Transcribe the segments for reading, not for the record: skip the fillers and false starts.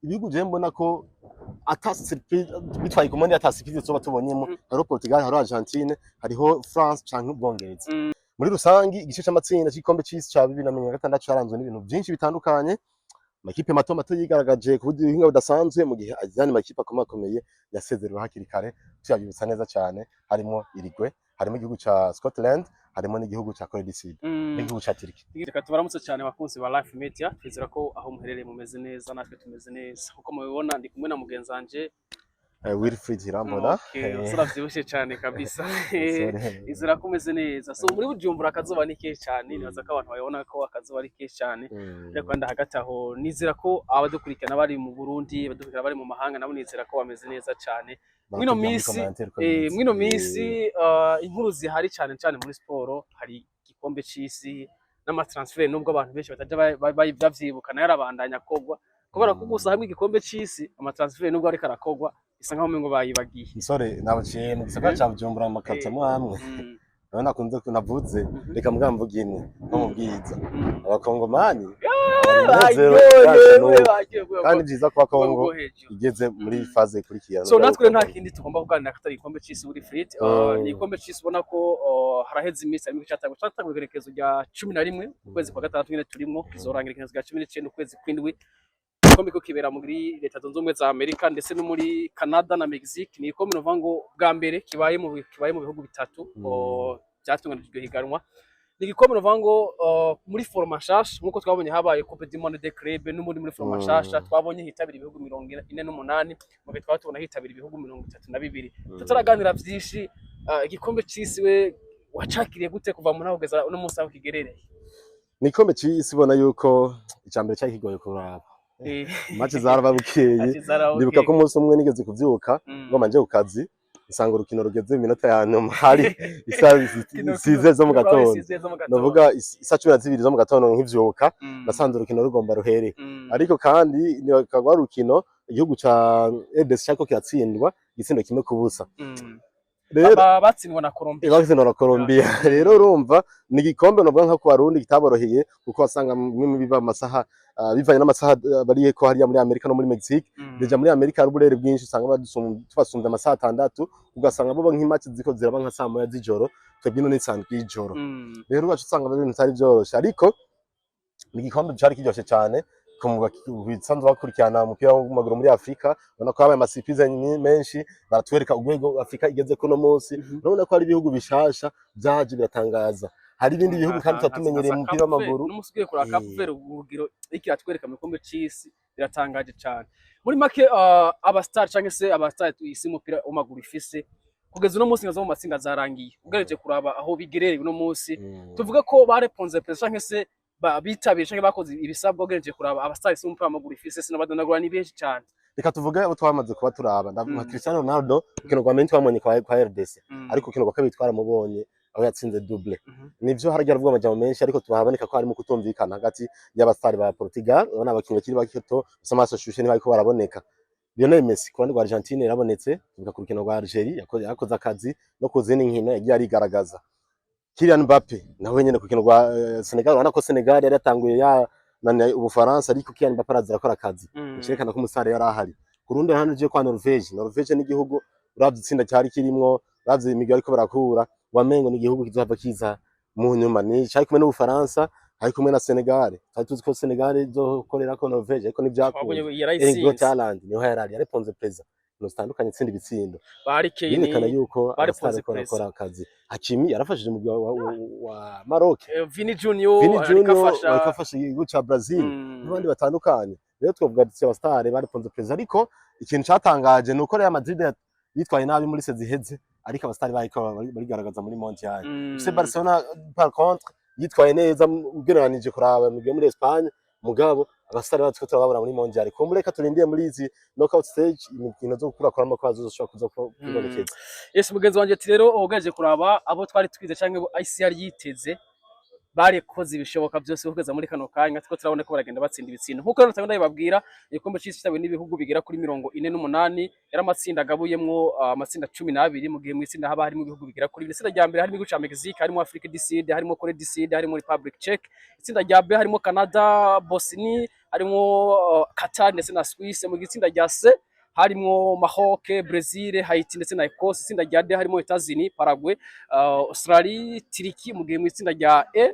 ibihugu je mbona ko ata surprise bitwaye ku monde ata surprise zoba tubonyemo hariho Portugal hariho Argentine hariho France canke Ubwongereza muri rusangi igice c'amatsinda c'igikombe c'isi ca 2026 caranzwe n'ibintu byinshi bitandukanye amakipe mato mato yigaragaje ku buhinga budasanzwe mu gihe azani makipe akomakomeye yasezerewe hakiri kare cyabibutsa neza cyane harimo Uruguay harimo igihugu ca Scotland harimo n'igihugu ca Corée du Sud n'igihugu ca Turkey. Reka tubaramutse cyane bakunzi ba Life Media twizera ko aho muherereye mumeze neza natwe tumeze neza uko mubibona ndi kumwe na mugenzi wanje Wilfried Irambona uravyibushye cyane kabisa izira kumeze neza so muri Bujumbura akazuba ni kenshi cyane nibaza ko abantu babona ko akazuba ari kenshi cyane ariko nda hagati aho nizera ko abadukurikirana bari mu Burundi abadukurikirana bari mu mahanga nabo nizera ko bameze neza cyane mwino misi inkuru zihari cyane cyane muri sport hari igikombe c'isi n'amatransfer nubwo abantu benshi bataje bavyibukana yarabandanya kogwa kubera ko gusa hamwe igikombe c'isi amatransfer nubwo ariko arakogwa isa nkaho mengo bayibagiye isore nabaciye mu gisagara ca Bujumbura mu makatamo hamwe urabona kunze kunavuze reka mvuge imwe no mu bwiza abakongomani kandi byiza kwa Kongo igeze muri faze ikurikira so natwe nta kindi tugomba kuganira katari igikombe c'isi buri Frit ni igikombe c'isi ubona ko haraheze iminsi ariko cyatangwa igerekezo rya 11 ukwezi kwa gatandatu nyine turimo kizorangira igerekezo rya 19 ukwezi kw'indwi igikombe ko kibera muri Leta Zunze Ubumwe za Amerika ndetse no muri Canada na Mexique ni igikombe nova ngo bwa mbere kibaye mu bihugu bitatu byatunganijwe higanwa ni igikombe nova ngo muri forma nshasha nkuko twabonye habaye Coupe du Monde des Clubs no muri forma nshasha twabonye hitabira ibihugu 48 mu gihe twatubona hitabira ibihugu 32 tutaraganira byinshi igikombe c'isi we wacakiriye gute kuva mu nahogeza no munsi aho kigerereye ni igikombe c'isi bona yuko icambere cyari kigoye kuraba match zarababukeye ndibuka ko umunsi umwe nigeze kuvyuka ngo manje ku kazi isanga urukino rugeze iminota ya nyuma hari isize zo mu gatondo navuga isa 12 zo mu gatondo nk'ivyuka nasanze urukino rugomba ruhere ariko kandi ni bakagwa urukino igihugu ca RDC cyako kiratsindwa igitsindo kimwe kubusa rero batsindwa na Colombia rero urumva ni igikombe novuga nka ku Barundi kitaboroheye kuko wasanga mwe biva amasaha bivanye n'amasaha bariye ko hariya muri Amerika no muri Mexique deja muri Amerika ari uburere bwinshi usanga tubasumbye amasaha 6 ugasanga bo nk'imatch ziko ziraba nka saa moya z'ijoro twebwe no n'isanzwe y'ijoro rero bacu usanga ibintu bitari byoroshe ariko ni igikombe cyari kiryoshye cyane bisanzwe bakurikirana umupira w'amaguru muri Afrika ubona ko habaye amasipize menshi baratwereka urwego Afrika igeze kuno munsi urabona ko hari ibihugu bishasha byaje biratangaza hari ibindi bihugu kandi tutatumenyereye mu mupira w'amaguru n'umusigiye kuri akavero urugiro iki atwereka mu gikombe c'isi biratangaje cyane muri make abastar canke se abastar isi mupira w'amaguru ifise kugeza uno munsi ngazo mu matsinda zarangiye ugereje kuraba aho bigerereye uno munsi tuvuga ko bareponze pressure canke se bitabije canke bakoze ibisabwa ugereje kuraba abastar isi mupira w'amaguru ifise sinabadonagura ni benshi cyane reka tuvuge abo twamaze kuba turaba ndavuga Cristiano Ronaldo ukino gwa menti wamanye kwa RDC ariko ukino gwa kabiri twaramubonye aho yatsinze double nivyo harajya ruvuga amajambo menshi ariko tuhaboneka ko harimo kutumvikana hagati y'abastari ba Portugal ubona abakinyi bakiri bakito samaso shushe niba ariko baraboneka Lionel Messi ku ruhande rwa Argentine yarabonetse tuvuga ku rukino rwa Algeria yakoze akazi no kuzina inkino yagiye arigaragaza Kylian Mbappe nawe nyene ku rukino rwa Senegal urabona ko Senegal yari yatanguye nani Ubufaransa ariko Kylian Mbappe arazira akazi cerekana ko umusare yari ahari ku rundi ruhande je kwa Norvege n'igihugu uravye itsinda cyari kirimwo uravye imigwi ariko barakura wamengo n'igihugu kizohava kiza mu nyuma ni cyari kumwe n'Ubufaransa hari kumwe na Senegal cyari tuzi ko Senegal izokorera ko Norvege ariko nivyakuye Erling Haaland niho yareponze preza no standukanye itsinda ibitsindo barikene yuko bareponze kora akazi Hakimi yarafashije mu wa Maroc Vini Junior arikafasha igihugu ca Brazil n'abandi batandukanye rero twavuga ati abastare bareponze preza ariko ikintu cyatangaje nuko Real Madrid yitwaye nabi muri seziheze ariko abastari barigaragaza muri Mondial c'est Barcelona par contre yitwaye neza ugereranije kuraba muri Espagne mugabo abastari batwo turababura muri Mondial kumureka turindiye muri izi knockout stage imikino zo gukura kwa makwazo zoshobora kuza kubonekeza yes mugenzi wanje ati rero ugaje kuraba abo twari twize canke ICR yiteze barekoze ibishoboka byose kugeza muri kano kanya two turabona ko baragenda batsinda ibitsindo nkuko rero tagenda babwira igikombe cy'isi cyawe n'ibihugu bigera kuri 48 yari amatsinda agabuyemwo amatsinda 12 mu gihe mu itsinda haba harimo ibihugu bigera kuri itsinda rya mbere harimo igihugu ca Mexique harimo Afrique du Sud harimo Corée du Sud harimo Republic Czech itsinda rya B harimo Canada Bosnie harimo Qatar ndetse na Suisse mu itsinda rya C harimo Maroc Brazil Haiti ndetse na Ecosse itsinda rya D harimo Etats-Unis Paraguay Australie Turquie mu gihe mu itsinda rya E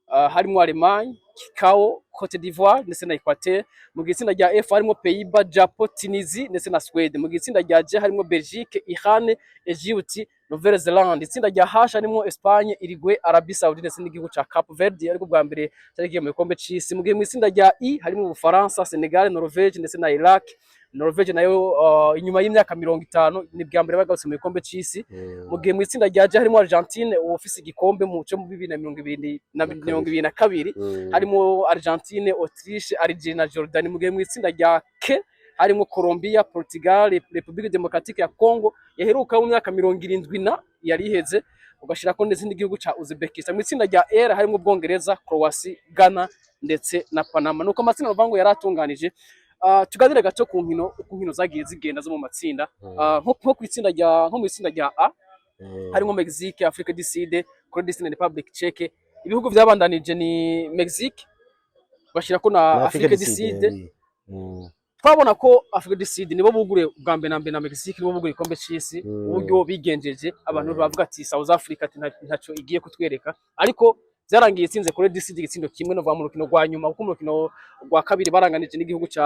harimo Allemagne Cacao Cote d'Ivoire ndetse na Equateur mu gitsinda rya F harimo Pays-Bas Japon Tunisie ndetse na Sweden mu gitsinda rya G harimo Belgique Iran Egypte Nouvelle-Zélande itsinda rya H harimo Espagne Uruguay Arabie Saoudite ndetse n'igihugu ca Cape Verde ariko bwa mbere cyagiye mu gikombe c'isi mu gihe mu itsinda rya I harimo Ubufaransa Senegal Norvège ndetse na Iraq Norvège nayo inyuma y'imyaka 50 ni bwa mbere bagarutse mu gikombe c'isi mu gihe mu itsinda rya J harimo Argentine ufise igikombe mu cyo mu 2022 harimo Argentine Autriche Algeria na Jordan mu gihe mu itsinda rya K harimo Colombia Portugal Republique Democratique ya Congo yaheruka mu myaka 70 yari iheze ugashira ko ndetse n'igihugu ca Uzbekistan mu itsinda rya R harimo Bwongereza Croatia Ghana ndetse na Panama nuko amatsinda ruvango yaratunganije tuganire gato ku nkino zagiye zigenda zo mu matsinda nko ku itsinda rya mu itsinda rya A harimo Mexique Afrique du Sud Corée du Sud na Republic Czech ibihugu byabandanije ni Mexique bashira ko na Afrique du Sud twabona ko Afrique du Sud nibo bugure bwa mbere na Mexique nibo bugure ikombe c'isi uburyo bigenjeje abantu bavuga ati South Africa ntaco igiye kutwereka ariko zarangiye itsinze Corée du Sud igitsindo kimwe no va mu rukino rwa nyuma kuko mu rukino rwa kabiri baranganije n'igihugu ca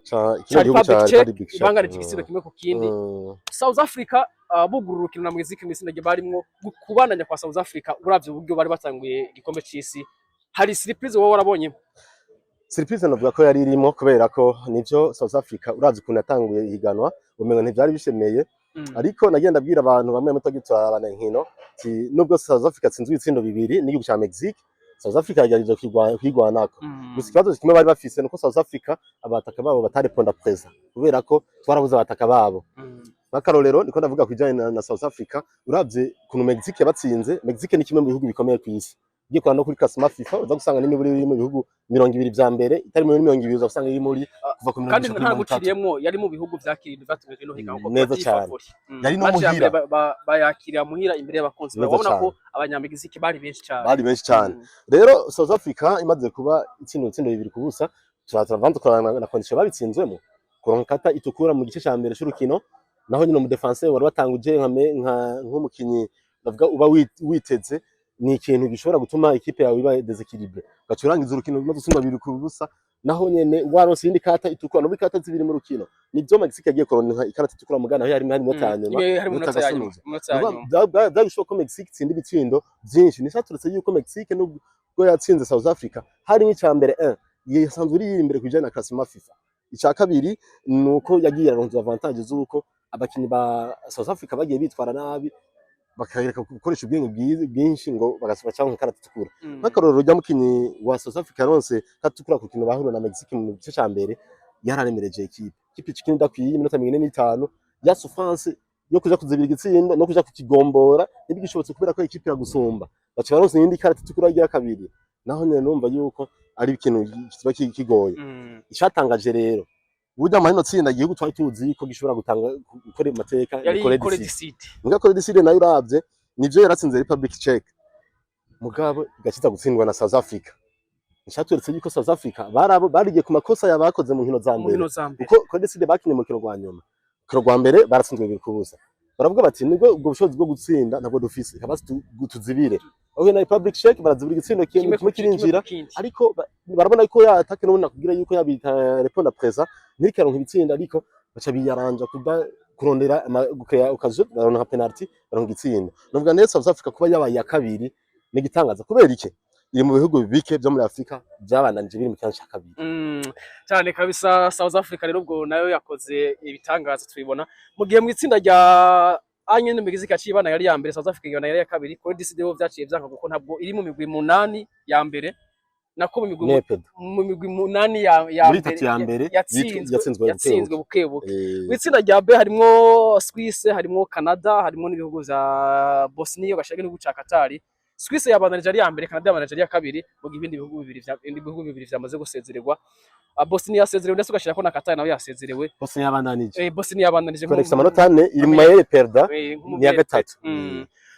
Republic Czech banganije igitsindo kimwe ku kindi South Africa bugura urukino na Mexique mu itsinda barimwo kubandanya kwa South Africa uravye uburyo bari batanguye igikombe c'isi hari surprise wowe warabonye surprise navuga ko yari irimo kubera ko nivyo South Africa uravye ukuntu yatanguye higanwa umenga ntivyari bishemeye ariko nagenda abwira abantu bamwe mutagitwara abana nkino nubwo South Africa tsinzwe ibitsindo bibiri n'igihugu ca Mexique South Africa yagerije kwigwanako gusa ikibazo kimwe bari bafise nuko South Africa abataka babo batareponda presa kubera ko twarabuze abataka babo n'akarorero niko ndavuga kwijanye na South Africa uravye kuno Mexique yabatsinze Mexique ni kimwe mu bihugu bikomeye ku isi ugiye kurana no kuri Kasima FIFA uza gusanga n'imiburi iri mu bihugu 20 vya mbere itari muri 20 uza gusanga iri muri kuva ku 20 kandi nta guciriyemwo yari mu bihugu vyakirinde batumije no higa ngo neza cyane yari no muhira bayakira muhira imbere y'abakonsi babona ko abanyamegiziki bari benshi cyane rero South Africa imaze kuba itsindo bibiri ku busa turavanze kurana na condition babitsinzwemo kuronka kata itukura mu gice cya mbere cy'urukino naho nyine mu defenseur wari watanguje nk'umukinyi bavuga uba witeze ni ikintu gishobora gutuma ikipe yawe iba desequilibre gacurangiza urukino maze usumba bibiri ku busa naho nyene waronse indi kata itukura no bikata zibiri mu rukino nivyo Mexique yagiye kuronka ikarata itukura mugana aho yari byagushoboka ko Mexique itsinda ibitsindo byinshi nishaturetse yuko Mexique nubwo yatsinze South Africa harimo icambere 1 yasanzwe iri imbere kujana na Klasima FIFA icya kabiri nuko yagiye aronka avantage z'uko abakinyi ba South Africa bagiye bitwara nabi bakareka gukoresha ubwenge bwinshi ngo bagasaba cyangwa karata itukura n'akarorero rya mukinyi wa South Africa ronse katukura ku kintu bahura na Mexique mu gice cya mbere yararemereje ikipe cikindi dakwiye iminota 45 ya souffrance yo kuja kuzibira igitsindo no kuja kukigombora nibigishobotse kubera ko ikipe iragusumba baca baronse indi karata itukura rya kabiri naho nyene numva yuko ari ikintu kiba kigoye icyatangaje rero burya mahino tsinda igihugu twari tuzi ko gishobora gutanga gukora amateka Corée du Sud muga Corée du Sud nayo uravye nivyo yaratsinze Republic Czech mugabo igakiza gutsindwa na South Africa nshaturetse yuko South Africa barigiye ku makosa yabakoze mu nkino za mbere uko Corée du Sud bakinye mu kino rwa nyuma kino rwa mbere baratsinzwe bikubuza baravuga bati nibwo ubwo bushobozi bwo gutsinda ntabwo dufise kabasi tuzibire aho na Republic Czech barazibira igitsindo kimwe kirinjira ariko barabona ko ya attaque no kugira yuko yabita répondre presa nikaronka ibitsinda ariko baca biyaranja kurondera gukaya ukazo baronka penalty baronka igitsinda novuga neza South Africa kuba yabaye ya kabiri ni gitangaza kubera iki iri mu bihugu bike byo muri Afrika byabananje biri mu cyanya cya kabiri cyane kabisa South Africa rero ubwo nayo yakoze ibitangaza tubibona mu gihe mu itsinda rya anyene Mexique acibana yari ya mbere South Africa yona yari ya kabiri Corée du Sud ho vyaciye byanka kuko ntabwo iri mu migwi 8 ya mbere nako mu migwi 8 ya mbere yatsinzwe bukebuke witsinda rya B harimo Suisse harimo Canada harimo n'ibihugu za Bosnie gashage n'igihugu ca Qatar Suisse yabandanije ari ya mbere, Canada yabandanije ari ya kabiri, mu gihe ibindi bihugu bibiri vyamaze gusezererwa. Bosnia yasezerewe ndetse ugashira ko na Qatar nawe yasezerewe. Bosnia yabandanije. Bosnia yabandanije Felix amanota 4 iri mu mayere perda ni ya gatatu.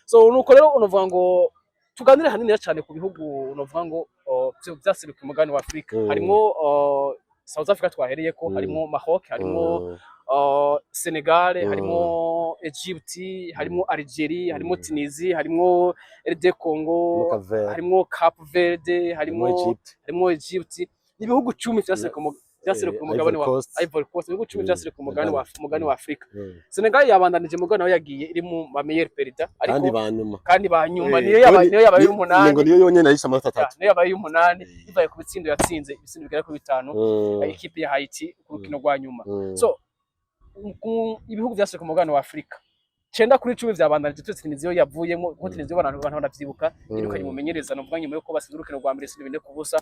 So nuko rero unovuga ngo tuganire hanini cyane ku bihugu unovuga ngo byaseruka umugani wa Afrika. Harimo South Africa twahereye ko, harimo Maroc, harimo Senegal, harimo Egypt, harimo Algeria, harimo Tunisia, harimo RD Congo, harimo Cape Verde, harimo Egypt. Ibihugu 10 byaseruka umugabane wa Ivory Coast, ibihugu 10 byaseruka umugabane wa Afrika. Senegal yabandanije umugabane aho yagiye iri mu meilleur perida, ariko kandi banyuma niyo yabaye y'umunani, ngo niyo yonyene yahise amanota 3, niyo yabaye y'umunani ivaye ku bitsindo yatsinze ibitsindo bigera ku 5 ikipe ya Haiti ku rukino rwa nyuma. So ibihugu byaseruka umugabane wa Afrika 9 kuri 10 byabandanije, Tunisia yavuyemo, kuko Tunisia abantu banavyibuka irukanye mumenyereza no vuga nyuma yo ko basize urukino rwa mbere 4 ku busa.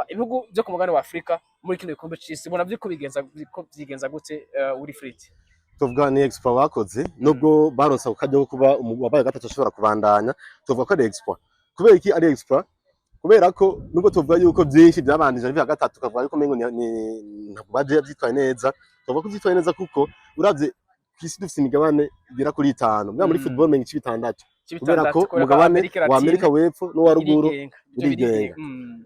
Ibihugu byo ku mugabane wa Afrika muri kino gikombe cy'isi bona byiko byigenza gute uri Frit? Tuvuga ni exploit bakoze, nubwo baronse ukajya kuba wabaye gatatu ashobora kubandanya, tuvuga ko ari exploit. Kubera iki ari exploit? Kubera ko nubwo tuvuga yuko byinshi byabandanije ari gatatu, tukavuga yuko mengo ntabwo baje yabyitwaye neza, tuvuga ko byitwaye neza kuko uravye kwisi dufite imigabane igera kuri 5, bwa muri football mengo 6. Kubera ko umugabane wa Amerika w'epfo no wa ruguru urigenga.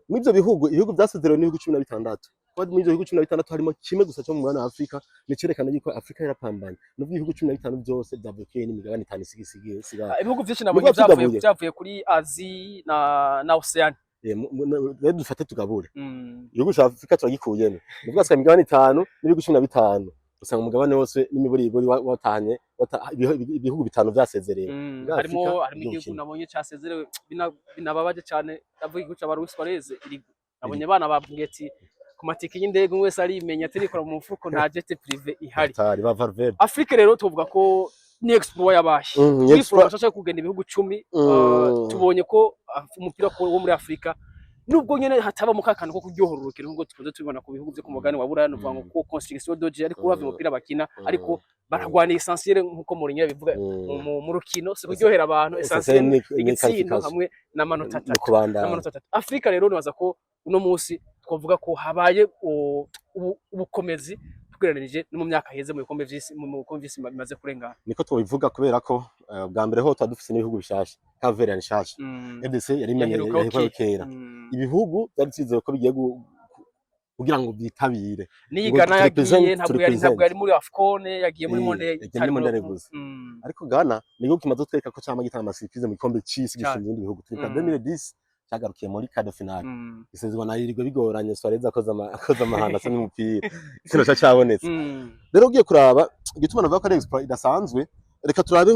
N'ibyo ibihugu byasezerewe n'ibihugu 16. Kwa muri ibyo bihugu 16 harimo kimwe gusa cyo mu mugabane wa Afrika, nicerekana yuko Afrika yarapambanye. N'ubwo ibihugu 15 byose byavukiye n'imigabane 5 isigiye. Ibihugu byinshi nabonye byavuye kuri Asie na Oceania. Rero dufate tugabure. Ibihugu cya Afrika turagikuyemo. Nubwo asika imigabane 5 n'ibihugu 15. Usanga umugabane wose n'imiburiburi watanye ibihugu 5 byasezerewe. Harimo igihugu nabonye cyasezerewe binababaje cyane, ndavuga igihugu cy'abarusi bareze nabonye abana bavuga ati ku matike y'indege wese arimenya atirikora mu mufuko nta jet privé ihari. Afrika rero tuvuga ko ni exploit yabaye. Exploit bashaka kugenda ibihugu 10. Tubonye ko umupira wo muri Afrika nubwo nyene hataba mukakano ko kuryohororokera nubwo tukunze tubibona ku bihugu byo ku mugabane wa Buraya, no vuga ngo ko construction doje ariko uravye umupira bakina, ariko baragwana essentiel nkuko Mourinho bivuga mu rukino se kuryohera abantu, essentiel igitsindo hamwe n'amanota 3. Afrika rero nibaza ko uno munsi twavuga ko habaye ubukomezi tugereranije no mu myaka heze mu bikombe vy'isi bimaze kurengana. Niko tubivuga kubera ko bwa mbere ho twadufise n'ibihugu bishasha, Cameroon nshasha, RDC yarimenyereye kera. Ibihugu byaritsizwe ko bigiye kugira ngo byitabire. Ni Ghana yagiye ntabwo yari muri AFCON, yagiye muri Mondial gusa. Ariko Ghana nigo kimaze tweka ko cyama gitanga amasipirize mu gikombe cy'isi gishinzwe ibindi bihugu. Twika 2010 cyagarukiye muri quart de finale. Isezerwa na yirirwe bigoranye, Suarez akoze amahanda asa n'umupira. Kino cyabonetse. Rero ugiye kuraba igituma navuga ko ari exploit idasanzwe. Reka turabe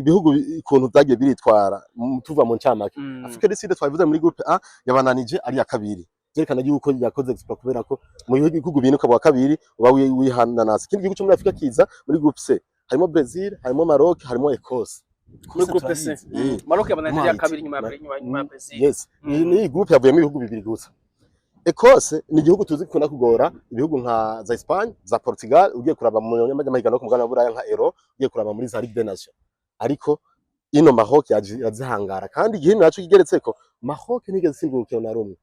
ibihugu ikuntu byagiye biritwara tuva mu ncamake. Afrika du Sud twavuze muri groupe A yabananije ari ya kabiri. Zerekana yuko yakoze exploit kubera ko mu bihugu binuka bwa kabiri uba wihananasa. Ikindi gihugu cyo muri Afrika kiza muri groupe C harimo Brazil, harimo Maroc, harimo Ecosse. Muri groupe C Maroc yabananije ya kabiri nyuma ya Brazil. Yes, ni groupe yavuyemo ibihugu bibiri gusa. Ecosse ni igihugu tuzi kunda kugora ibihugu nka za Espagne, za Portugal, ugiye kuraba mu nyamajyamahirwe no ku mugabane wa Buraya nka Euro, ugiye kuraba muri za Ligue des Nations. Ariko ino Maroc yazihangara, kandi igihe naco kigeretse ko Maroc nigeze simburukiye na rumwe.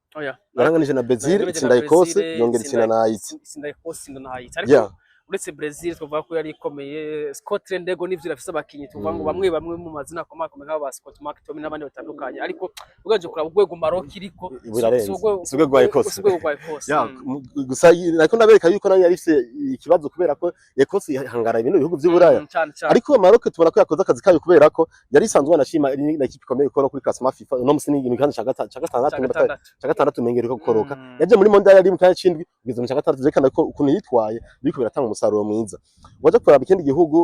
Yaranganije na Brazil, itsinda Ecosse, yongera itsinda na Haiti. Itsinda Ecosse na Haiti. Ariko uretse Brazil twavuga ko yari ikomeye, Scotland ego n'ivyo rafise abakinyi tuvuga ngo bamwe mu mazina akomakomeye nk'aba Scott McTominay n'abandi batandukanye, ariko ugaje kuraba urwego Maroc iriko sugwe gwa Ecosse. Gusa nako ndabereka yuko nayo yari ifite ikibazo kubera ko Ecosse ihangara ibintu bihugu by'Uburaya, ariko Maroc tubona ko yakoze akazi kayo kubera ko yari isanzwe anashima na ikipe ikomeye ko no kuri classement FIFA no musi ni imikanda cha gatandatu mengere ko gukoroka, yaje muri Mondial yari mu kanya cindwi kugeza mu cha gatandatu, zerekana ko ukuntu yitwaye biriko biratanga umusaruro mwiza. Waje kuraba ikindi gihugu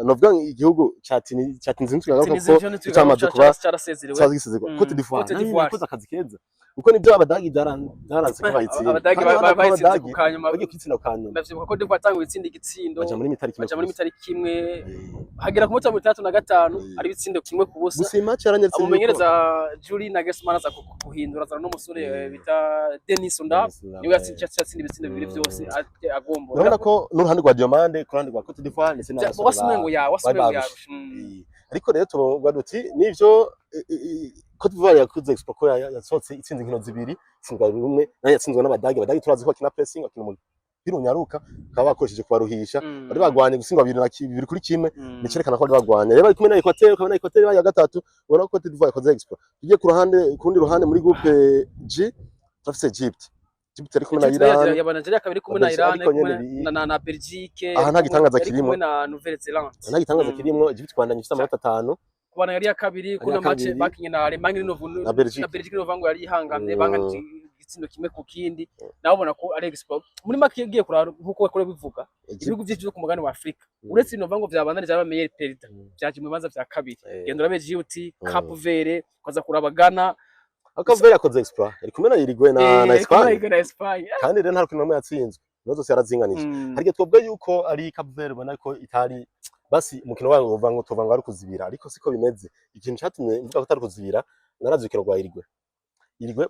novuga igihugu cyatinze ntugaruka ko cyamaze kuba cyarasezerwa Cote d'Ivoire yakoze akazi keza, uko nibyo abadagi byaranze ko bahitse abadagi ku kanyuma bagiye kwitsina kanyuma, ndavyibuka ko Cote d'Ivoire itsinda igitsindo baja muri mitari kimwe hagera ku munota 35 ari bitsindo kimwe ku busa. Gusa match yaranyeretse umumenyereza Julie Nagelsmann aza guhindura azana n'umusore bita Denis Unda niwe yatsinda ibitsindo bibiri byose agombora. Urabona ko n'uruhande rwa Diomande ku ruhande rwa Cote d'Ivoire ndetse na wasumengo ya ariko rero tuvuga duti nivyo Cote d'Ivoire yakuze Expo ko yasohotse itsinze inkino zibiri itsindwa rumwe nayo yatsinzwe n'Abadage turazi ko bakina pressing bakina umupira unyaruka bakaba bakoresheje kubaruhisha bari bagwanye gutsindwa 2 kuri kimwe nicerekana ko bari bagwanye rero bari kumwe na Equateur ukabona Equateur ya gatatu ubona ko Cote d'Ivoire yakoze Expo tugiye kurundi ruhande muri groupe G turafise Egypt ari kumwe na Iran ya Nigeria kabiri kumwe na Iran na Belgique aha nta gitangaza kirimo na Nouvelle Zelande nta gitangaza kirimo Egypt kwandanya ifite amanota 5 kubana yari ya kabiri kuna match bakinye na Allemagne na Belgique novango yari ihangamye banganje igitsindo kimwe ku kindi nabona ko ari Expo muri make yagiye kurara nkuko bakora bivuga ibihugu byinshi byo ku mugani wa Afrika uretse novango byabandanije abamenyere perida byaje mu bibanza vya kabiri gendo rabe Djibouti Cape Verde kwaza kuraba Ghana Cape Verde yakoze Expo iri kumwe na Uruguay na Espagne kandi rero nta kintu yatsinzwe nozo yarazinganije harige twobwe yuko ari Cape Verde bona ko itari basi umukino wangu uvango tuvango ari kuzibira ariko siko bimeze ikintu cyatumye mvuga ko atari kuzibira narazi ukino rwa Uruguay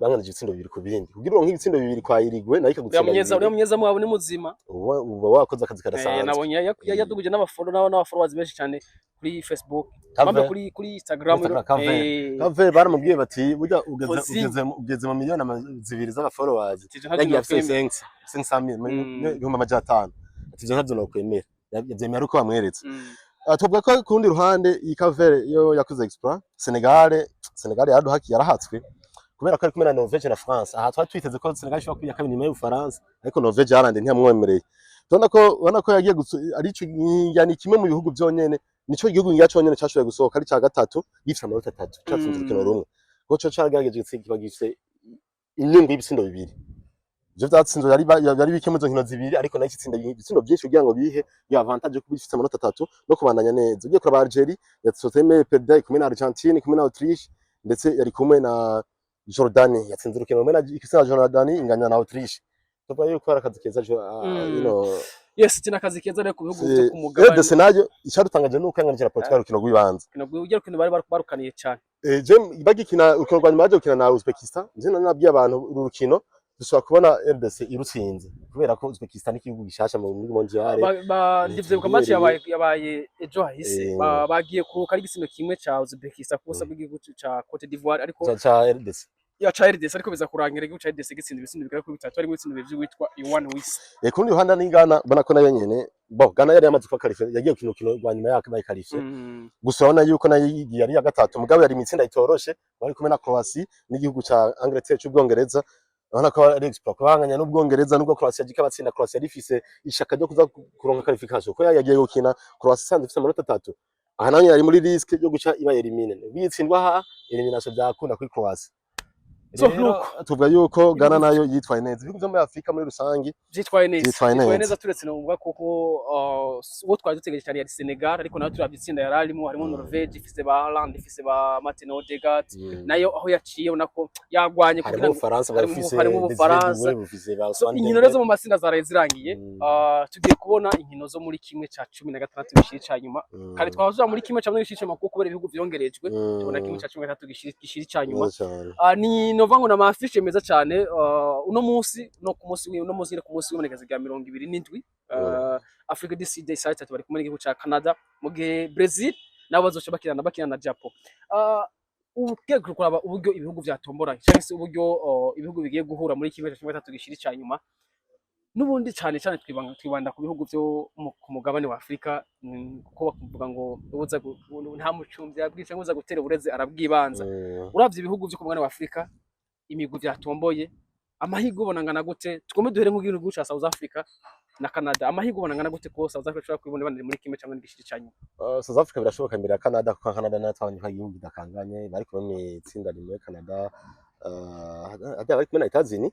banganije itsindo 2 ku bindi kugira ngo nk'ibitsindo 2 kwa Uruguay nayo ikagutsinda uriya munyeza mu ni muzima uba wakoze akazi karasanzwe nabonye yaduguje n'abafollowers benshi cyane kuri Facebook bambe kuri Instagram Kave baramubwiye bati burya ugeze mu miliyoni zibiri z'abafollowers yagiye afite 500,000 ibihumbi amajana 5 ati byo ntabyo nokwemera yabyemera uko bamweretse tubwa ko kundi ruhande iyi Kave yo yakoze Expo Senegal yarahatswe kubera ko ari kumwe na Norvège na France aha twari twiteze ko Senegal ishobora kujya kabiri nyuma y'Ubufaransa ariko Norvège yarande ntiyamwemereye ubona ko yagiye ari cyo yani kimwe mu bihugu byonyene nico igihugu cyonyene cyashoboye gusohoka ari cya gatatu gifite amanota 3 cyatsinze urukino rumwe ko cyo cyaragerageje gutsinda gifite inyungu y'ibitsindo 2 ivyo vyatsinzo yari bike mu nkino zibiri ariko nayo itsinda ibitsindo byinshi kugira ngo bihe ya avantage yo kubifite amanota 3 no kubandanya neza ugiye kuri Algeria yatsoteme perde kumwe na Argentine kumwe na Autriche ndetse yari kumwe na Jordanie yatsinze urukino rumwe na Jordanie inganya na Autriche tuba yuko arakazi keza yes tina kazi keza rero ku bihugu byo ku mugabane RDC nayo icyarutangaje nuko yanganira Portugal urukino rw'ibanze urukino bari barukaniye cyane bagikina urukino rwa nyuma gukina na Uzbekistan nje nabwiye abantu urukino dushobora kubona RDC irutsinze kubera ko Uzbekistan ikihugu gishasha mu mondial ndivye match yabaye ejo hahise bagiye kuruka ari gisino kimwe ca Uzbekistan kubusa bw'igihugu ca Cote d'Ivoire ariko ca RDC ca RDC ariko biza kurangira igihugu ca RDC gitsinda ibitsindo bigera kuri 3 ari ibitsindo bivyo witwa Iwan Wis kundi ruhanda ni Ghana bona ko nayo nyene Ghana yari yamaze kwakarifa yagiye kino rwa nyuma yake bayikarife gusa urabona yuko nayo yari ya gatatu mugabo yari imitsinda itoroshe bari kumwe na Croatia n'igihugu ca Angleterre cy'Ubwongereza urabona ko ari Expo kubanganya n'Ubwongereza nubwo Croatia gika batsinda Croatia rifise ishaka ryo kuza kuronka qualification ko yagiye gukina Croatia sanze ifite amanota 3 aha nayo yari muri risk yo guca iba elimine bitsindwa ha elimination byakunda kuri Croatia tuvuga yuko Ghana nayo yitwaye neza ibihugu byo muri Afrika muri rusangi byitwaye neza turetse no kuvuga kuko uwo twari dutegereje cyane yari Senegal ariko nayo turabyitsinda yararimo harimo Norvège ifise ba Hollande ifise ba Martin Odegaard nayo aho yaciye unako yagwanye kugira ngo harimo Ubufaransa inkino rezo mu matsinda zaraye zirangiye tugiye kubona inkino zo muri kimwe ca 16 bishira nyuma kandi twahoza muri kimwe ca 16 kuko kubera ibihugu byongerejwe tubona kimwe ca 13 gishira nyuma ni novango na mafishe meza cyane uno munsi w'ibonekeza rya 27 Africa DC Day site bari kumwe n'igihugu ca Canada mu gihe Brazil nabo bazoca bakina na Japan ugiye kuraba uburyo ibihugu vyatomboranye cyangwa se uburyo ibihugu bigiye guhura muri kimwe ca 13 gishira nyuma nubundi cyane twibanda ku bihugu byo ku mugabane wa Afrika kuko bakuvuga ngo ubuza nta mucumbi yabwisha ngo uza gutera ubureze arabwibanza uravye ibihugu byo ku mugabane wa Afrika imigwi vyatomboye amahigo ubonangana gute twome duhere nk'igihugu ca South Africa na Canada amahigo ubonangana gute ko South Africa ashobora kwibona bandi muri kimwe cyangwa n'igishiri cyanyuma South Africa birashoboka mbere ya Canada kuko Canada natwanye nk'igihugu dakanganye bari kumwe mu itsinda rimwe Canada bari kumwe na Etazini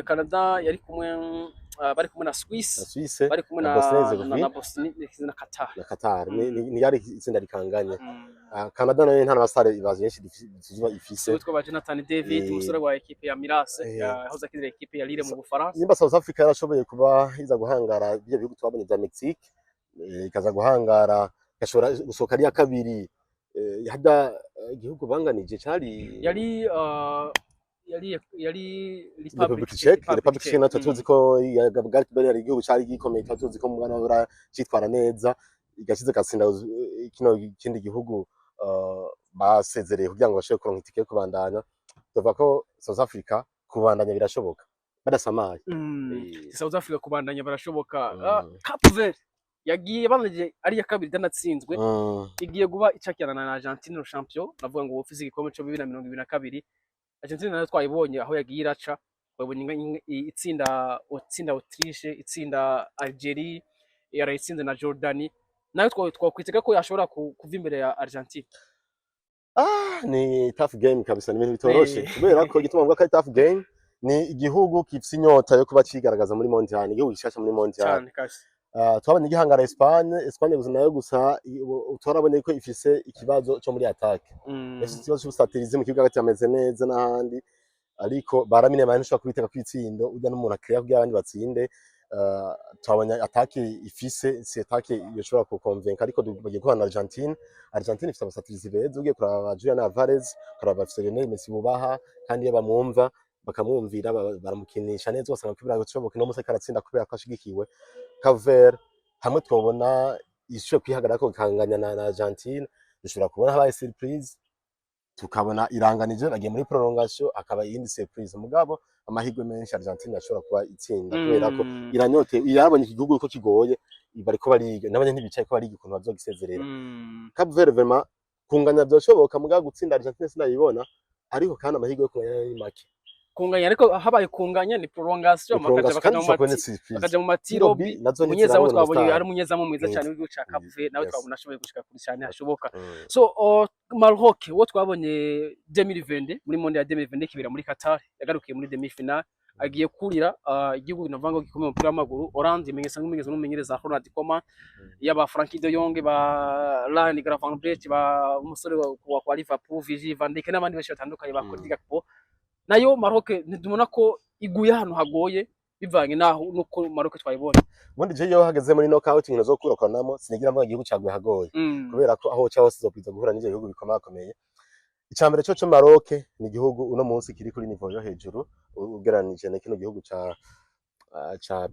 Canada yari kumwe bari kumwe na Swiss bari kumwe na Bosnia na Qatar ni yari itsinda rikanganye Canada nayo nta n'abasare ibazi yenshi ifise witwa ba Jonathan David umusore wa equipe ya Mirase yahoze akizera equipe ya Lille mu Bufaransa nimba South Africa yarashoboye kuba iza guhangara ibyo bihugu twabonye bya Mexique ikaza guhangara gashobora gusohoka ari ya kabiri hada igihugu banganije cyari yari Republic Czech natwe tuzi ko Gareth Bale igihugu cyari gikomeye tuzi ko mu Bwana cyitwara neza igashize gatsinda kino ikindi gihugu basezereye kugira ngo bashobore kuronka itike yo kubandanya, tuvuga ko South Africa kubandanya birashoboka badasamaye. South Africa kubandanya barashoboka. Cape Verde yagiye banaje ari ya kabiri danatsinzwe, igiye guba icakirana na Argentine no champion, navuga ngo ofisi igikombe cyo 2022. Argentine nayo twayibonye aho yagiye iraca, twabonye itsinda Autriche, itsinda Algeria, yarayitsinze na Jordanie, nayo twakwitega ko yashobora kuva imbere ya Argentine. Ni tough game kabisa, ni ibintu bitoroshe kubera ko gituma mvuga ko ari tough game, ni igihugu gifite inyota yo kuba kigaragaza muri mondial, igihugu gishasha muri mondial. Twabonye igihangara Espagne gusa nayo gusa turabonye ko ifise ikibazo cyo muri attack. Ikibazo cy'ubusatirizi mu kibuga hagati ameze neza n'ahandi, ariko baramine manje ushobora kubiteka kwitsindo ujya n'umuntu akiriya kugira abandi batsinde. Twabonye attack ifise si attack yoshobora ku convaincre, ariko bagiye guhana Argentine ifite abasatirizi beza, ugiye kuraba Julian Alvarez, kuraba Lionel Messi bubaha, kandi iyo bamwumva bakamwumvira baramukinisha neza, wasanga ko birashoboka no museka aratsinda kubera ko ashigikiwe. Caver hamwe twabona isho kwihagarara ko kanganya na Argentine, dushobora kubona habaye surprise, tukabona iranganije bagiye muri prolongation akaba yindi surprise. Mugabo amahirwe menshi Argentine ashobora kuba itsinda kubera ko iranyote, irabonye igihugu ko kigoye, bariko bariga nabanye ntibicaye ko bariga ukuntu bazogisezerera. Cape Verde vraiment kunganya byoshoboka, mugabo gutsinda Argentine sinayibona, ariko kandi amahirwe yo kunganya ni make. Kunganya ariko habaye kunganya ni prolongation, bakaja mu matiro munyezamu, twabonye ari munyezamu mwiza cyane w'igihugu ca Cape Verde, nawe twabona ashoboye gushika kuri cyane hashoboka. So Maroc wo twabonye 2020 muri mondial 2020 kibira muri Qatar, yagarukiye muri demi final, agiye kurira igihugu navuga ngo gikomeye umupira w'amaguru. Hollande imenyesa n'umumenyereza Ronald Koeman, yaba Frankie de Jong, ba Ryan Gravenberch, ba umusore wa Liverpool Virgil van Dijk n'abandi benshi batandukanye ba Cody Gakpo. Nayo Maroc ndumona ko iguye ahantu hagoye bivanye naho nuko Maroc twayibonye. Ubundi je yo hageze muri knockout nkino zo kurokanamo sinigira mvuga igihugu cyaguye hagoye, kubera ko aho cyose zopwiza guhura n'ije igihugu bikomakomeye. Icambere cyo Maroc ni igihugu uno munsi kiri kuri niveau yo hejuru ugeranije na kino gihugu ca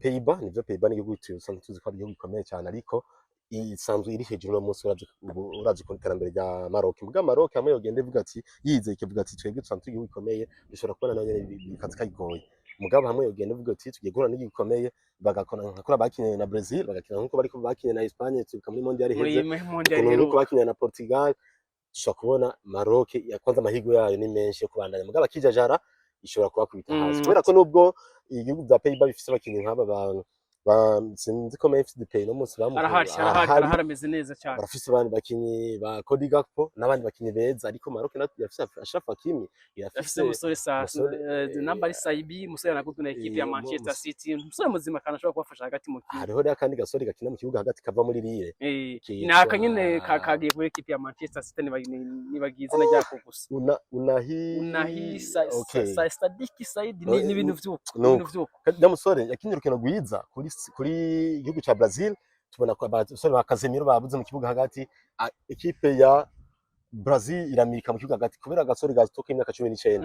Pays-Bas. Nivyo Pays-Bas ni igihugu tuzi ko ari igihugu gikomeye cyane, ariko isanzwe iri hejuru no munsi urazi ku iterambere rya Maroc. Muga Maroc hamwe yogende ivuga ati yize ikivuga ati twebwe tusanzwe igihugu gikomeye, dushobora kubona nayo bikazi kayigoye. Mugabo hamwe yogende ivuga ati tugiye guhura n'igihugu gikomeye, bagakora nkakora bakinye na Brazil, bagakina nkuko bariko bakinye na Espagne tuka muri mondial heze, nkuko bakinye na Portugal. Dushobora kubona Maroc yakwanza amahirwe yayo ni menshi yo kubandanya, mugabo akijajara ishobora kuba kubita hasi, kubera ko nubwo igihugu bya Pays-Bas bifise abakinyi nk'aba bantu sinzi ko Memphis Depay no munsi harameze neza cyane, barafise abandi bakinyi ba Cody Gakpo n'abandi bakinyi beza, ariko Maroc yafise Achraf Hakimi, yafise umusore namba Saibi, umusore nakutu na equipe ya Manchester City, umusore muzima kana ashobora kubafasha hagati mu kibuga. Hariho kandi gasore gakina mu kibuga hagati kava muri Lille, naka nyine kagiye kuri equipe ya Manchester City, nibagize na ryako gusa Unahi Sadiki Said ni ibintu vy'uko ndamusore yakinye urukino rwiza kuri igihugu ca Brazil. Tubona ko abasore ba Casemiro babuze mu kibuga hagati, equipe ya Brazil iramika mu kibuga hagati kubera gasore gatoka imyaka 19.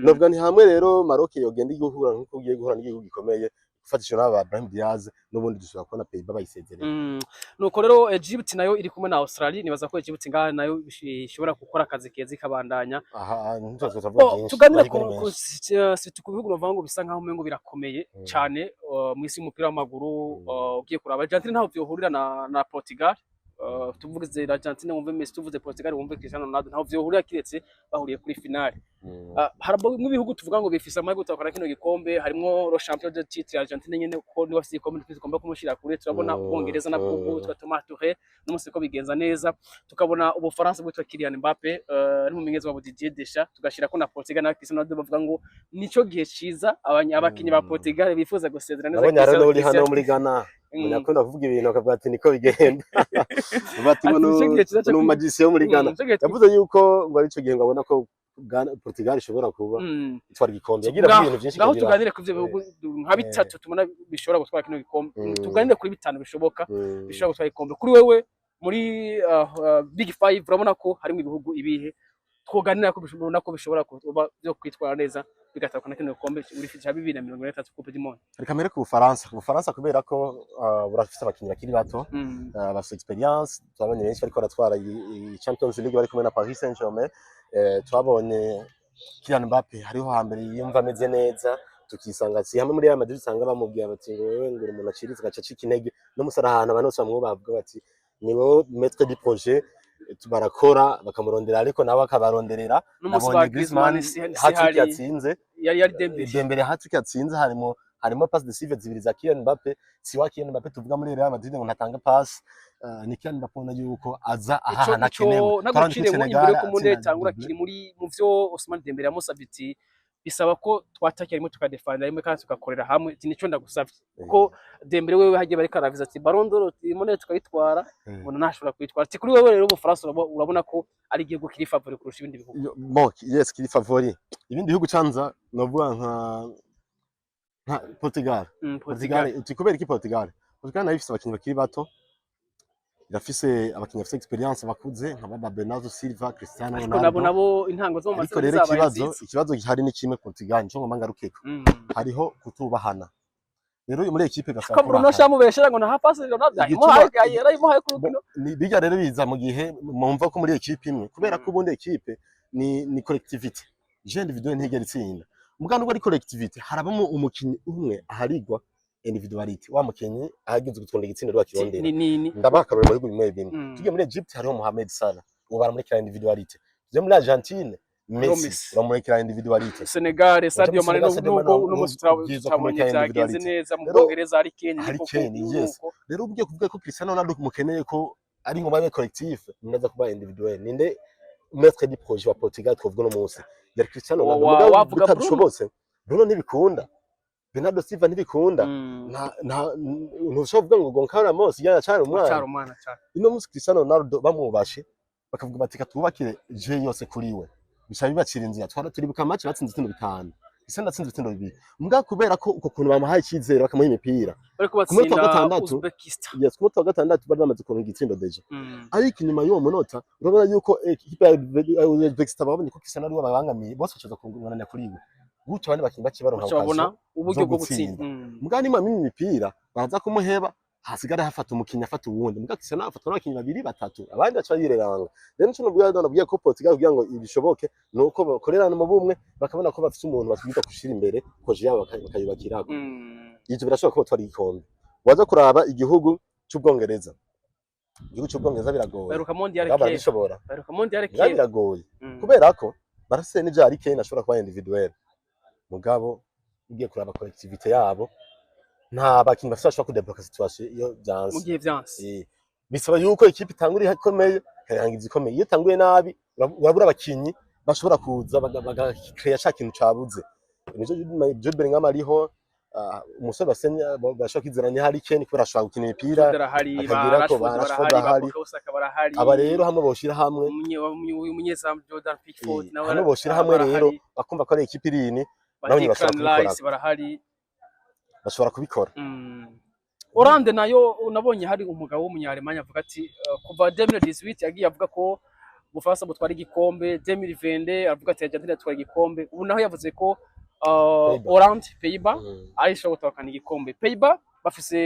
Novuga ni hamwe rero Maroc yogenda igihura nkuko ugiye guhura n'igihugu gikomeye gufatisha n'aba Brahim Diaz, n'ubundi dushobora kubona Pays-Bas bayisezereye. Nuko rero Egypt nayo iri kumwe na Australia, nibaza ko Egypt ngaha nayo ishobora gukora akazi keza ikabandanya. Tuganira ku bihugu bavuga ngo bisa nkaho umengo birakomeye cyane mu isi y'umupira w'amaguru. Ugiye kuraba Argentina ntaho byohurira na Portugal. Tuvuze Argentina wumve Messi, tuvuze Portugal wumve Cristiano Ronaldo, ntaho byohurira kiretse bahuriye kuri finale. Harabo nk'ibihugu tuvuga ngo bifise amahirwe gutakora kino gikombe, harimo le champion de titre Argentina nyene ko ni bafise igikombe tugomba kumushira kure. Turabona Ubwongereza na bwo Thomas Tuchel n'umunsi ko bigenza neza, tukabona Ubufaransa bwitwa Kylian Mbappe n'umumenyereza wa Didier Deschamps, tugashira ko na Portugal na Cristiano Ronaldo bavuga ngo nico gihe ciza abakinyi ba Portugal bifuza gusezerana neza. Abanyarwanda uri hano muri Ghana munyakunda kuvuga ibintu akavuga ati niko bigenda, bati no magisi yo muri Ghana yavuze yuko ngo arico gihe ngo abona ko Portugal ishobora kuba itwara igikombe. Yagira ibintu byinshi ngaho tuganire ku bihugu nka bitatu tubona bishobora gutwara kino gikombe, tuganire kuri bitanu bishoboka bishobora gutwara igikombe. Kuri wewe muri Big 5 urabona ko harimo ibihugu ibihe twoganira ko bishobora kuba byo kwitwara neza bigatahukana kino gikombe uri Fiji 2023 Coupe du Monde. Reka mbere ku Bufaransa kubera ko burafise abakinyi bakiri bato bafite experience, twabonye benshi bariko baratwara i Champions League bari kumwe na Paris Saint-Germain, twabonye Kylian Mbappe hariho hambere yumva ameze neza, tukisanga si hamwe muri Real Madrid usanga bamubwiye bati wewe ngura umuntu aciriza gaca cika intege no musara ahantu abantu bose bamwubaha bavuga bati ni wowe maître du projet, barakora bakamurondera ariko nawe akabaronderera. Nabonye Griezmann hat-trick yatsinze, yari Dembele hat-trick yatsinze, harimo passe decisive zibiri za Kylian Mbappe. Si wa Kylian Mbappe tuvuga muri Real Madrid ngo ntatanga passe, ni Kylian Mbappe ubona yuko aza aha nakenewe nagucire mu imbere ko munde tangura kiri muri mu vyo Ousmane Dembele yamusavye iti bisaba ko twatakira rimwe tukadefanda rimwe kandi tugakorera hamwe, ati nico ndagusavye kuko Dembele wewe hagiye bari karaviza ati Ballon d'Or imone tukayitwara ubona ntashobora kwitwara. Ati kuri wewe rero Ubufaransa urabona ko ari igihugu kiri favori kurusha ibindi bihugu? Bon, yes, kiri favori. Ibindi bihugu canza novuga nka Portugal. Uti kubera iki Portugal nayo ifise abakinyi bakiri bato, irafise abakinyi bafise experience bakuze nka Bernardo Silva, Cristiano Ronaldo. Nabo intango zo mu ariko rero ikibazo gihari ni kimwe Portugal nico ngomba ngarukeko, hariho kutubahana. Rero muri equipe gasaba ko Bruno shamubeshera ngo na hapasi Ronaldo yarayimuhaye ku rukino. Bijya rero biza mu gihe mumva ko muri equipe imwe, kubera ko ubundi equipe ni collectivity, je individuel ntigera itsinda. Mugano ubwo ari collectivity harabamo umukinyi umwe aharigwa individuality, wa mukinyi ahagize gutunda igitsina rwa kirondera. Ndabakarore muri bimwe bimwe. Tugiye muri Egypt hariho Mohamed Salah ubara muri kira individuality. Tugiye muri Argentine Messi muri kira individuality. Senegal Sadio Mane n'umusitravunye byagenze neza, mu Bwongereza ari Kane. Yes. Rero ugiye kuvuga ko Cristiano Ronaldo kumukeneye ko ari ngo babe collectif, ndaza kuba individuel. Ninde maître du projet wa Portugal twovuga no munsi yari Cristiano Ronaldo. Wavuga Bruno ntibikunda, Bernardo Silva ntibikunda, ntushobora kuvuga ngo Goncalo Ramos cyane umwana. Ino munsi Cristiano Ronaldo bamubashe bakavuga bati katubakire je yose kuri we, bisaba bibacira inzira. Turibuka match batsinze 5-5, Cristiano atsinze 2. Mbwa kubera ko uko kuntu bamahaye ikizere bakamuha imipira bariko batsinda Uzbekistan. Yes, ku gatandatu bari bamaze kuronka igitsindo deje, ariko inyuma y'uwo munota urabona yuko equipe ya Uzbekistan babonye ko Cristiano ari we babangamiye, bose bacaza kungurana kuri we, gutyo abandi bakinyi bakibaronka babona uburyo bwo gutsinda. Mbwa ni mami imipira baza kumuheba, hasigara hafata umukinya afata uwundi, mbwa Cristiano afata n'abakinyi 2-3 abandi baca yireranga. Rero cyo nabwiye ko Portugal kugira ngo ibishoboke nuko bakorerana mu bumwe, bakabona ko bafite umuntu batwita gushira imbere koje yabo bakayubakirako. Ivyo birashoboka ko twari igikombe. Waza kuraba igihugu cy'Ubwongereza, biragoye. Baruka mondial ke biragoye kubera ko barase n'ivyo ari Kane ashobora kuba individuel, mugabo ugiye kuraba collectivité yabo nta bakinyi bafasha kudebloka situation iyo byanse. Mu gihe byanse bisaba yuko equipe itangura ikomeye kayangiza ikomeye. Iyo tanguye nabi urabura abakinyi bashobora kuza bagakreya cha kintu cabuze. Nijo Bellingham ariho, umusore basenya bashaka kwizeranya hari Kane kubera ashobora gukina imipira akagira ko barashobora aba rero hamwe boshira hamwe umunyezamu Jordan Pickford nawe hano boshira hamwe rero bakumva ko ari equipe irini nawe bashobora kubikora. Orande nayo unabonye hari umugabo w'umunyaremanya avuga ati kuva 2018 yagiye avuga ko Bufaransa butwara igikombe, 2020 avuga ati Argentina twara igikombe. Ubu naho yavuze ko Orande Pays-Bas aishobora gutwara igikombe. Pays-Bas bafise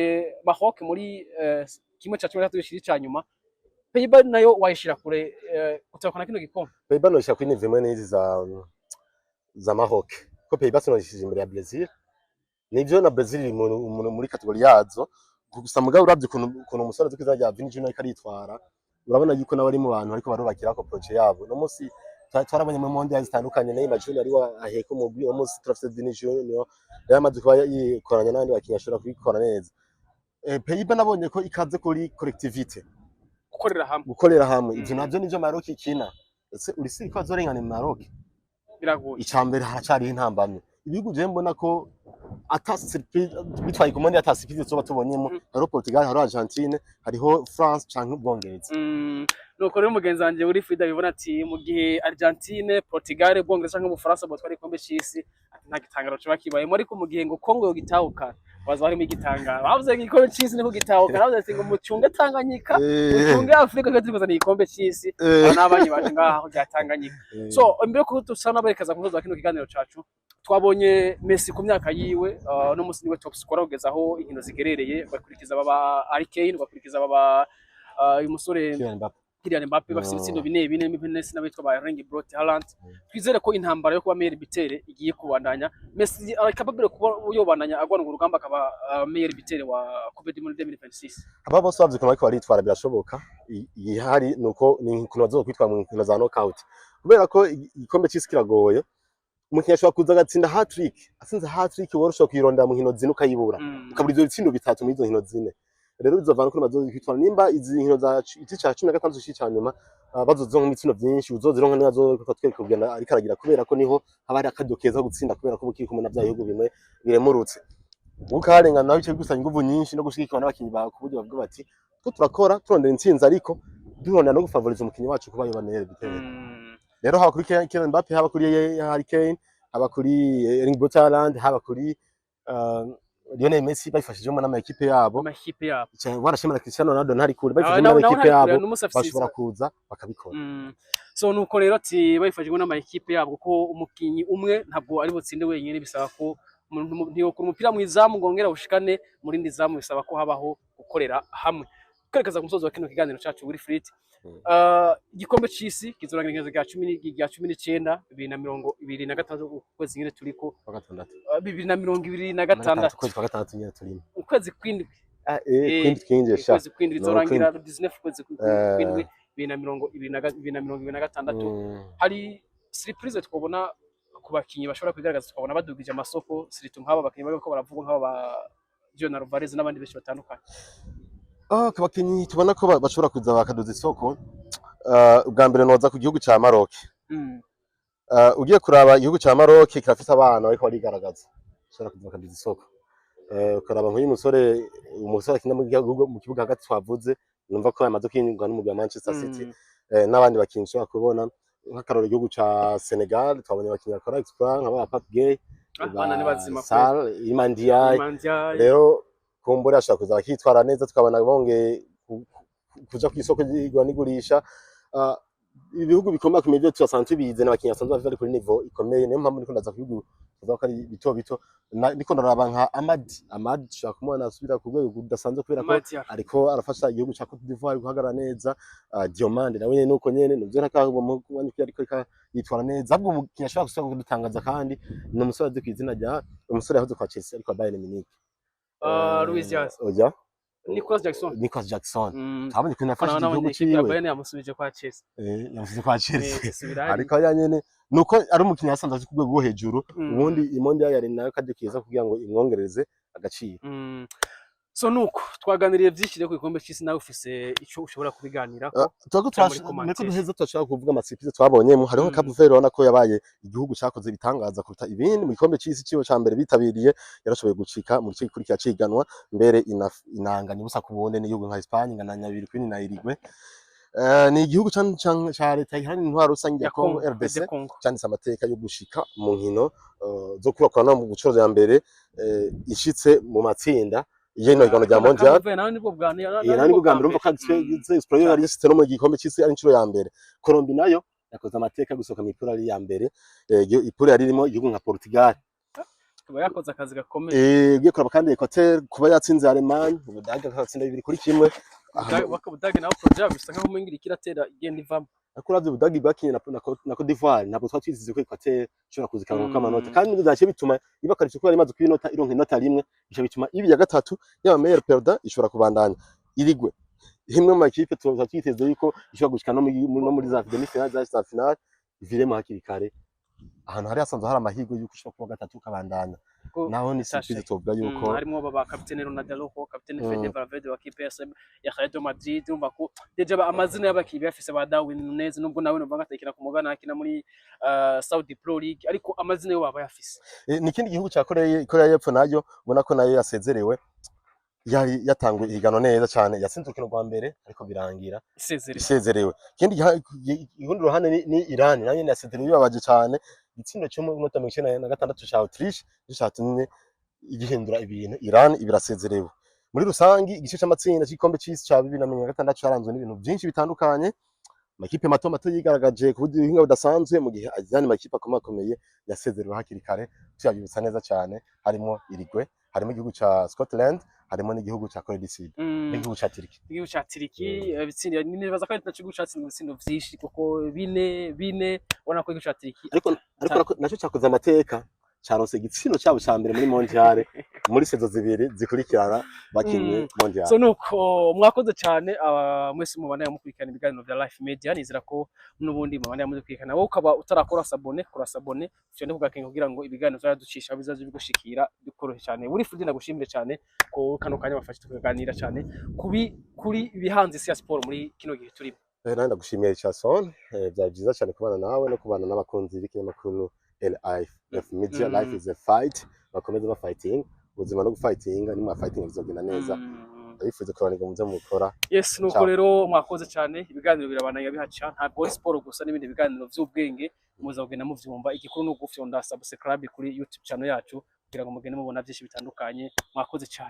Maroc muri kimwe cya 13 cya nyuma. Pays-Bas nayo wayishira kure gutwara kino gikombe. Pays-Bas no ishaka kwini vimwe n'izi za Maroc ko Pays-Bas no ishije imbere ya Brazil. Nivyo na Brazil muri kategori yazo, gusa mugabo uravye kuno umusore tukiza rya Vini Junior karitwara, urabona yuko nabari mu bantu ariko barubakira ko projet yabo. No munsi twarabanye mu monde zitandukanye, Neymar Junior ari aheka mu no munsi traffic Vini Junior yamaze kuba yikoranya n'andi bakinya ashobora kubikora neza. Pays-Bas nabonye ko ikaze kuri collectivité, gukorera hamwe. Ivyo navyo nivyo Maroc ikina. Ese uri siri ko azorengana mu Maroc biragoye. Icambere haracari intambamye. Ibihugu je mbona ko bitwaye komande atasikize zoba tubonyemo, hariho Portugal, hariho Argentine, hariho France canke Ubwongereza. Nuko rero mugenzi wanje uri Frida bibona ati mu gihe Argentine, Portugal, Ubwongereza canke Ubufaransa botwara igikombe c'isi nta gitangaro cyo bakibayemo, ariko mu gihe ngo Congo yo gitahukana waza harimo igitangaro bavuze ngo igikombe c'isi niko gitahuka navuze ati ngo mucunge Tanganyika mucunge Afrika kandi kuzana igikombe c'isi n'abanyi baje ngaho rya Tanganyika. So mbere ko tusana berekeza ku kino kiganiro cacu twabonye Messi ku myaka yiwe no musi niwe top scorer kugeza aho inkino zigerereye bakurikiza baba Harry Kane bakurikiza baba uyu musore Kylian Mbappe bafite ibitsindo bine Messi n'abitwa ba Erling Braut Haaland. Twizere ko intambara yo kuba meilleur buteur igiye kubandanya. Messi ari capable kuba yobandanya agwana urugamba akaba meilleur buteur wa Coupe du Monde 2026. Aba bose bavye ko baritwara birashoboka. Ihari nuko ni inkino bazokwitwa mu nkino za knockout. Kubera ko igikombe c'isi kiragoye. Umukinnyi ashobora kuza agatsinda hat-trick. Atsinze hat-trick worosha kwirondera mu nkino zine ukayibura. Ukabura ivyo bitsindo bitatu muri izo nkino zine. Rero bizovana ko bazokwitwara nimba izi nkino za ica 16 z'icya nyuma bazozonka imitsino byinshi uzozironka nazo twatwereka kugenda ari karagira kubera ko niho haba ari akadokeza gutsinda kubera ko bukiri kumwe na bya bihugu bimwe biremurutse ukarenga nawe cyo gusanya inguvu nyinshi no gushikirwa n'abakinyi ba kuburyo bavuga bati ko turakora turondera intsinzi ariko durondera no gufavoriza umukinyi wacu kuba yobaneye biteye. Rero haba kuri Kylian Mbappe haba kuri Harry Kane haba kuri Erling Braut Haaland haba kuri Lionel Messi bayifashijemo n'amakipe yabo barashimira Cristiano Ronaldo ntari kure bayifashijemo n'amakipe yabo bashobora kuza bakabikora. So nuko rero ati bayifashijemo n'amakipe yabo kuko umukinyi umwe ntabwo ari butsinde wenyine bisaba ko ntiyo ku mupira mwizamu ngongera ushikane muri ndi zamu bisaba ko habaho gukorera hamwe. Kwerekeza ku musozo wa kino kiganiro cacu Will Fleet igikombe c'isi kizorangira rya 19 2026 ukwezi nyine turiko 2026 kwezi kwa gatandatu nyine turimo ukwezi kwindwi kwinje sha ukwezi kwindwi bizorangira 19 kwezi kwindwi 2026 hari surprise twabona ku bakinyi bashobora kwigaragaza twabona badugije amasoko siritu nk'aba bakinyi bariko baravuga nk'aba ba Jonathan Alvarez n'abandi benshi batandukanye. Kabakinyi tubona ko bashobora kuza bakaduza isoko ubwa mbere noza ku gihugu ca Maroc. Ugiye kuraba igihugu ca Maroc kirafise abana bariko barigaragaza bashobora kuza bakaduza isoko. Ukaraba nk'uyu umusore akina mu kibuga hagati twavuze numva ko yamaze kwinjirwa n'umugwi wa Manchester City n'abandi bakinyi ushobora kubona nk'akaroro igihugu ca Senegal twabonye abakinyi bakora exploit nk'aba Pape Gueye abana ni bazima ko Iliman Ndiaye rero kumbura ashaka kuza bakitwara neza tukabona bongeye kuja ku isoko ry'igura n'igurisha ibihugu bikomeye kumenya byo tusanzwe bize n'abakinyi basanzwe bari kuri niveau ikomeye niyo mpamvu niko ndaza kubihugu kuvuga ko ari bito niko ndaraba nka Amad shaka kumwana asubira ku rwego rudasanzwe kubera ko ariko arafasha igihugu cya Cote d'Ivoire guhagarara neza Diomande nawe nyene nuko nyene nivyo nakabo mu kwandika ariko yitwara neza ahubwo umukinyi ashobora gusubira kudutangaza kandi ni umusore azi kwizina rya umusore yahoze kwa Chelsea ariko Bayern Munich Luis Diaz oya Nicolas Jackson abonye ko nafashe igihugu ciwe Bayern yamusubije kwa Chelsea yamusubije kwa Chelsea ariko yanyene nuko ari umukinyi yasanzwe azi kugwego go hejuru ubundi imonde yari nayo kadukiza kugira ngo imwongereze agaciro. So nuko twaganiriye byinshi ku ikombe cy'isi nawe ufise ico ushobora kubiganira ko niko duheza twashaka kuvuga amasurprise twabonyemo hariho Cape Verde ubona ko yabaye igihugu cyakoze bitangaza kuruta ibindi mu ikombe cy'isi ciwe ca mbere bitabiriye yarashoboye gucika mu gice gikurikira ciganwa mbere inanganya busa kubonde n'igihugu nka Espagne ngana 2 kuri na Uruguay. Ni igihugu ca leta iharanira intwaro rusange ya Congo RDC cyanditse amateka yo gushika mu nkino zo kubakwa no mu gucozo ya mbere ishitse mu matsinda yeno igano rya mondial nibwo bwa mbere umva ko Espagne yari yashitse no mu gikombe cy'isi ari incuro ya mbere. Colombia nayo yakoze amateka gusoka mu ipura ari ya mbere ipura yari irimo igihugu nka Portugal kuba yakoze akazi gakomeye ugiye kuraba kandi Equateur kuba yatsinze Allemagne Ubudage akatsinda 2-1 Ubudage naho project bisa nkaho umengira ikiratera igenda ivamo akuravye Ubudage bwakinye na Cote d'Ivoire ntabwo twatwizize ko Equateur ishobora kuzikanga amanota kandi bizaje bituma ibakarisha ko yari maze kwinota ironka inota rimwe bice bituma ibi ya gatatu yaba meilleur perdant ishobora kubandanya irigwe himwe mu makipe twiteze yuko ishobora gushika no muri za demi-finale za finale iviremo hakiri kare ahantu hari hasanzwe hari amahirwe yuko ushobora kuba gatatu kabandanya naho ni surprise tovuga yuko harimo baba kapitene Ronaldo kapitene Fede Valverde wa kipe ya Real Madrid umva ko deje amazina y'abakibi bafise ba Darwin Nunez nubwo nawe numva ngatekera ku mugana akina muri Saudi Pro League ariko amazina yo baba yafise nikindi gihugu cya Korea y'Epfo nayo ubona ko nayo yasezerewe yari yatangwe igano neza cyane yatsinze urukino rwa mbere ariko birangira isezerewe kindi ihundi ruhande ni Iran nayo yasezerewe bibabaje cyane itsindo cyo mu minota 96 cha Autriche gishatumye igihindura ibintu. Iran ibirasezerewe muri rusangi. Igice c'amatsinda c'igikombe c'isi ca 2026 caranzwe n'ibintu byinshi bitandukanye. Amakipe mato mato yigaragaje ku buhinga budasanzwe, mu gihe ajyanye amakipe akomakomeye yasezerewe hakiri kare. Tuyabibutsa neza cyane, harimo Uruguay, harimo igihugu ca Scotland, harimo n'igihugu ca Corée du Sud n'igihugu ca Turkey. Igihugu ca Turkey bitsindira nibaza ko ari igihugu catsinze ibitsindo vyinshi kuko bine ubona ko igihugu ca Turkey ariko naco cakoze amateka, caronse igitsino cyabo ca mbere muri mondial muri sezo zibiri zikurikirana bakinye mondial. So nuko mwakoze cyane mwese mubana mukurikirana ibiganiro vya Life Media, nizera ko n'ubundi mubana mukurikirana. Wowe ukaba utarakora sabone, kora sabone cyane kugakenga kugira ngo ibiganiro vyaducisha bizaje bigushikira bikorohe cyane. Buri Fridi nagushimire cyane ko kano kanya bafashe tukaganira cyane kuri ibihanze isi ya sport muri kino gihe turimo. Nandi ndagushimiye Chason, byari byiza cyane kubana nawe no kubana n'abakunzi b'ikinyamakuru Life Media. Life is a fight, bakomeza ba fighting, ubuzima no gufightinga ni fighting bizogenda neza. Ndabifuza kuranirwa mu byo mukora. Yes, nuko rero mwakoze cyane, ibiganiro birabananya bihaca, ntabwo sport gusa n'ibindi biganiro vy'ubwenge muza kugenda muvyumva. Igikuru no gufyonda subscribe kuri YouTube channel yacu kugira ngo mugende mubona byinshi bitandukanye. Mwakoze cyane.